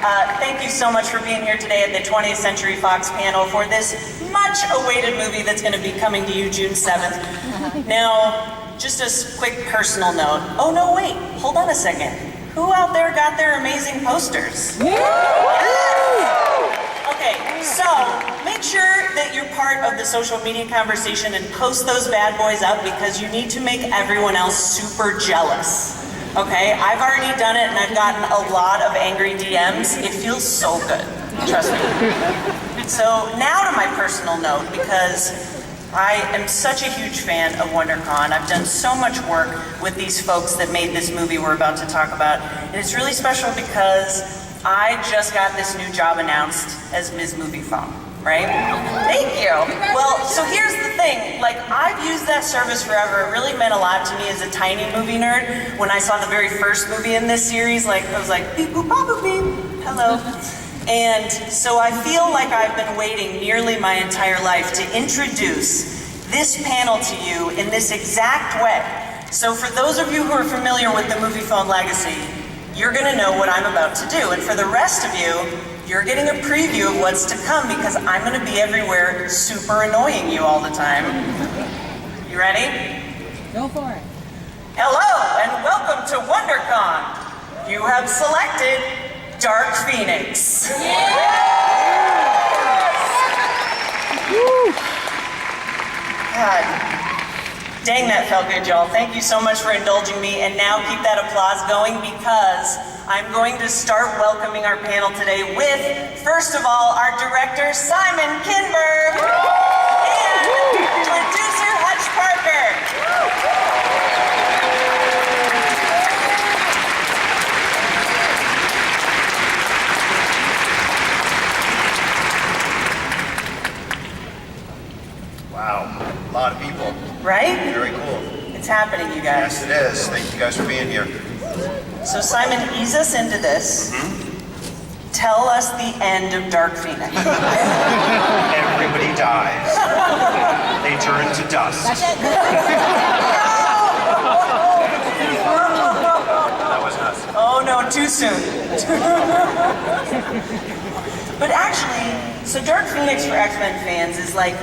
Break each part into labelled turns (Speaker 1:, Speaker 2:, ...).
Speaker 1: Thank you so much for being here today at the 20th Century Fox panel for this much-awaited movie that's going to be coming to you June 7th. Now, just a quick personal note. Oh, no, wait. Hold on a second. Who out there got their amazing posters? Okay, so make sure that you're part of the social media conversation and post those bad boys up because you need to make everyone else super jealous. Okay, I've already done it and I've gotten a lot of angry DMs. It feels so good, trust me. So now to my personal note, because I am such a huge fan of Wondercon. I've done so much work with these folks that made this movie we're about to talk about. And it's really special because I just got this new job announced as Ms. Movie Phone. Right? Thank you. Well, so here's the thing. Like, I've used that service forever. It really meant a lot to me as a tiny movie nerd. When I saw the very first movie in this series, like, I was like, beep, boop, bop, boop, beep. Hello. And so I feel like I've been waiting nearly my entire life to introduce this panel to you in this exact way. So for those of you who are familiar with the Movie Phone legacy, you're gonna know what I'm about to do. And for the rest of you, you're getting a preview of what's to come because I'm going to be everywhere super annoying you all the time. You ready?
Speaker 2: Go for it.
Speaker 1: Hello and welcome to Wondercon. You have selected Dark Phoenix. God, dang, that felt good, y'all. Thank you so much for indulging me. And now keep that applause going because I'm going to start welcoming our panel today with, first of all, our director, Simon Kinberg, and producer, Hutch Parker.
Speaker 3: Wow, a lot of people.
Speaker 1: Right?
Speaker 3: Very cool.
Speaker 1: It's happening, you guys.
Speaker 3: Yes, it is. Thank you guys for being here.
Speaker 1: So Simon, ease us into this. Tell us the end of Dark Phoenix.
Speaker 3: Everybody dies. They turn to dust. That was nuts.
Speaker 1: Oh no, too soon. But actually, so Dark Phoenix for X-Men fans is like,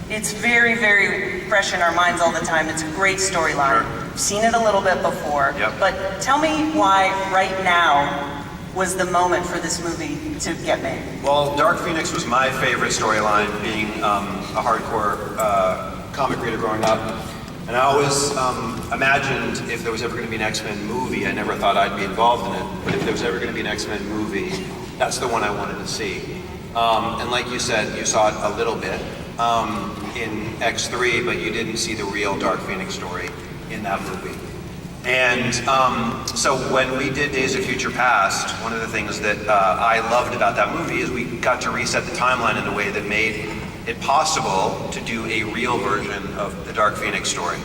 Speaker 1: it's very, very fresh in our minds all the time. It's a great storyline. I've seen it a little bit before.
Speaker 3: Yep.
Speaker 1: But tell me why right now was the moment for this movie to get made.
Speaker 3: Well, Dark Phoenix was my favorite storyline, being a hardcore comic reader growing up. And I always imagined if there was ever going to be an X-Men movie, I never thought I'd be involved in it, but if there was ever going to be an X-Men movie, that's the one I wanted to see. And like you said, you saw it a little bit in X3, but you didn't see the real Dark Phoenix story in that movie. And so when we did Days of Future Past, one of the things that I loved about that movie is we got to reset the timeline in a way that made it possible to do a real version of the Dark Phoenix story.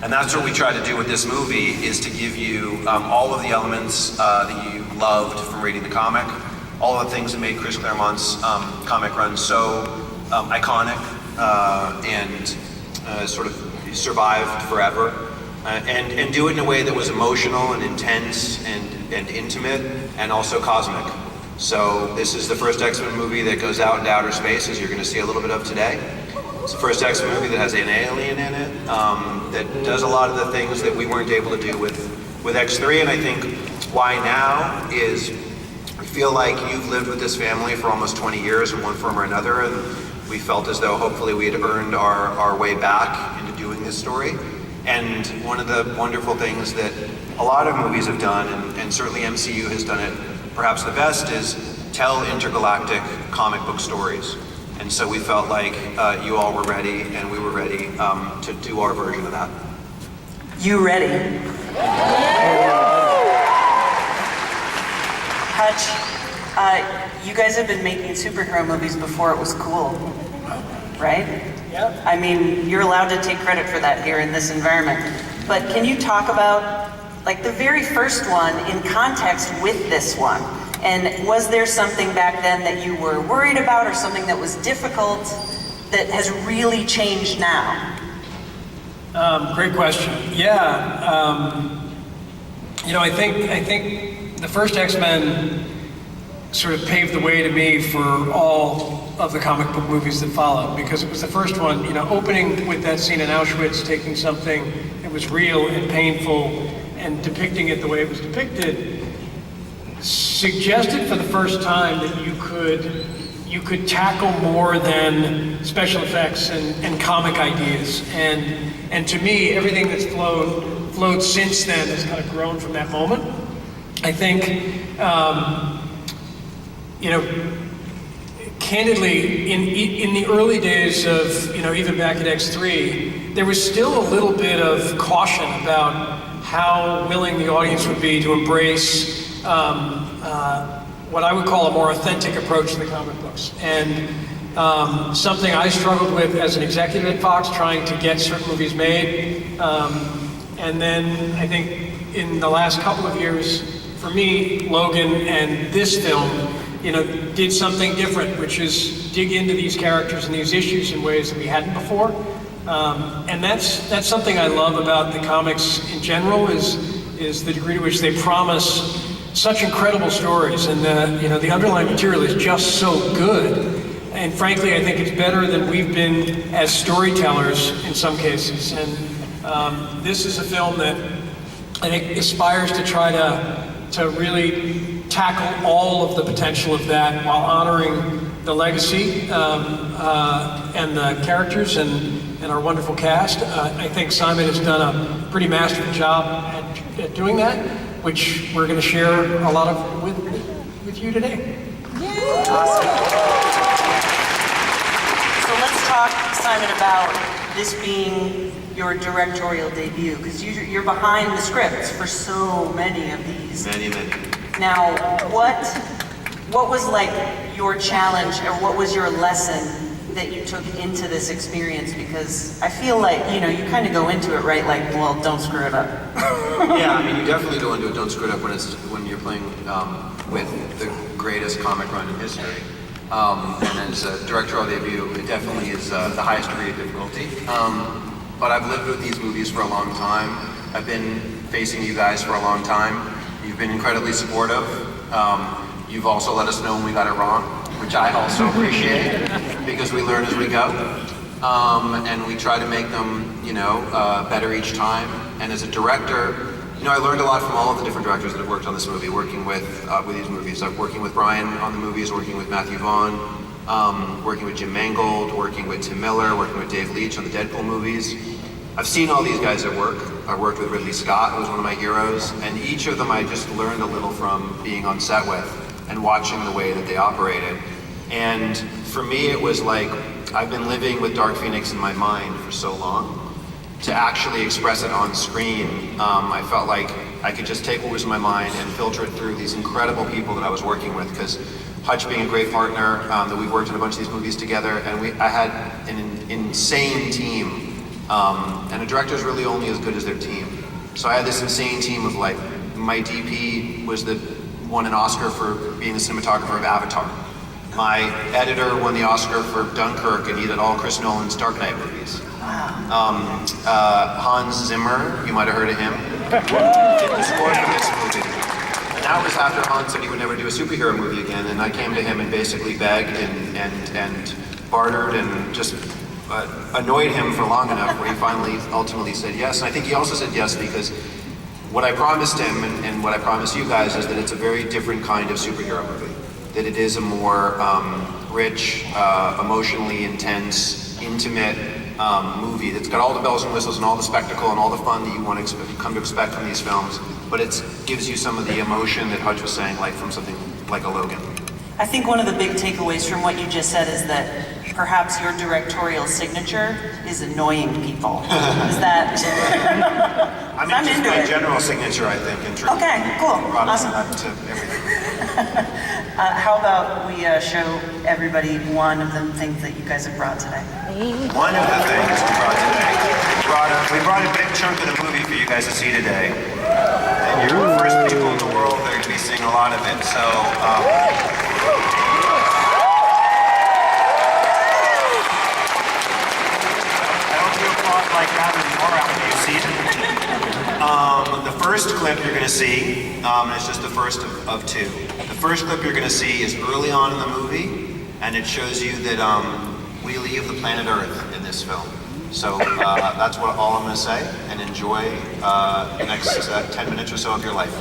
Speaker 3: And that's what we tried to do with this movie, is to give you all of the elements that you loved from reading the comic, all of the things that made Chris Claremont's comic run so iconic and sort of survived forever. And do it in a way that was emotional and intense and intimate and also cosmic. So this is the first X-Men movie that goes out into outer space, as you're going to see a little bit of today. It's the first X-Men movie that has an alien in it, that does a lot of the things that we weren't able to do with X3. And I think why now is we feel like you've lived with this family for almost 20 years in one form or another, and we felt as though hopefully we had earned our way back into doing this story. And one of the wonderful things that a lot of movies have done, and certainly MCU has done it perhaps the best, is tell intergalactic comic book stories. And so we felt like you all were ready, and we were ready to do our version of that.
Speaker 1: You ready? Hutch, you guys have been making superhero movies before it was cool, right?
Speaker 2: Yep.
Speaker 1: I mean, you're allowed to take credit for that here in this environment. But can you talk about, like, the very first one in context with this one? And was there something back then that you were worried about, or something that was difficult that has really changed now?
Speaker 2: Great question. Yeah, you know, I think the first X-Men sort of paved the way to me for all of the comic book movies that followed, because it was the first one, opening with that scene in Auschwitz, taking something that was real and painful and depicting it the way it was depicted, suggested for the first time that you could tackle more than special effects and comic ideas. And to me, everything that's flowed since then has kind of grown from that moment. I think, candidly, in the early days of, even back at X3, there was still a little bit of caution about how willing the audience would be to embrace what I would call a more authentic approach to the comic books. And something I struggled with as an executive at Fox, trying to get certain movies made. And then I think in the last couple of years, for me, Logan and this film, did something different, which is dig into these characters and these issues in ways that we hadn't before. And that's something I love about the comics in general, is the degree to which they promise such incredible stories, and the underlying material is just so good. And frankly, I think it's better than we've been as storytellers in some cases. And this is a film that I think aspires to try to really tackle all of the potential of that while honoring the legacy and the characters and our wonderful cast. I think Simon has done a pretty masterful job at doing that, which we're going to share a lot of with you today.
Speaker 1: Awesome. So let's talk, Simon, about this being your directorial debut, because you're behind the scripts for so many of these.
Speaker 3: Many.
Speaker 1: Now, what was like your challenge, or what was your lesson that you took into this experience? Because I feel like, you kind of go into it, right? Like, well, don't screw it up.
Speaker 3: Yeah, I mean, you definitely go into it, don't screw it up when you're playing with the greatest comic run in history. And as a directorial debut, it definitely is the highest degree of difficulty. But I've lived with these movies for a long time. I've been facing you guys for a long time. You've been incredibly supportive. You've also let us know when we got it wrong, which I also appreciate, because we learn as we go. And we try to make them, better each time. And as a director, I learned a lot from all of the different directors that have worked on this movie, working with these movies. I'm working with Brian on the movies, working with Matthew Vaughn, working with Jim Mangold, working with Tim Miller, working with Dave Leitch on the Deadpool movies. I've seen all these guys at work. I worked with Ridley Scott, who was one of my heroes, and each of them I just learned a little from being on set with and watching the way that they operated. And for me, it was like, I've been living with Dark Phoenix in my mind for so long. To actually express it on screen, I felt like I could just take what was in my mind and filter it through these incredible people that I was working with, because Hutch being a great partner, that we've worked on a bunch of these movies together, and I had an insane team. And a director's really only as good as their team. So I had this insane team of, like, my DP was won an Oscar for being the cinematographer of Avatar. My editor won the Oscar for Dunkirk, and he did all Chris Nolan's Dark Knight movies. Hans Zimmer, you might have heard of him, did the score for this movie. And that was after Hans said he would never do a superhero movie again, and I came to him and basically begged and bartered and just annoyed him for long enough where he finally ultimately said yes. And I think he also said yes because what I promised him and what I promised you guys is that it's a very different kind of superhero movie. That it is a more rich, emotionally intense, intimate movie that's got all the bells and whistles and all the spectacle and all the fun that you want to come to expect from these films, but it gives you some of the emotion that Hutch was saying, like from something like a Logan.
Speaker 1: I think one of the big takeaways from what you just said is that perhaps your directorial signature is annoying people. Is that?
Speaker 3: I mean,
Speaker 1: I'm
Speaker 3: just
Speaker 1: into
Speaker 3: my
Speaker 1: it.
Speaker 3: general signature, I think.
Speaker 1: Okay, cool, awesome.
Speaker 3: To everything.
Speaker 1: How about we show everybody one of the things that you guys have brought today?
Speaker 3: One of the things we brought today, we brought a big chunk of the movie for you guys to see today. And you're the first people in the world that are going to be seeing a lot of it. So, I hope you applaud like that anymore after you see it. The first clip you're going to see, and it's just the first of two. The first clip you're going to see is early on in the movie, and it shows you that we leave the planet Earth in this film. So that's all I'm going to say, and enjoy the next 10 minutes or so of your life.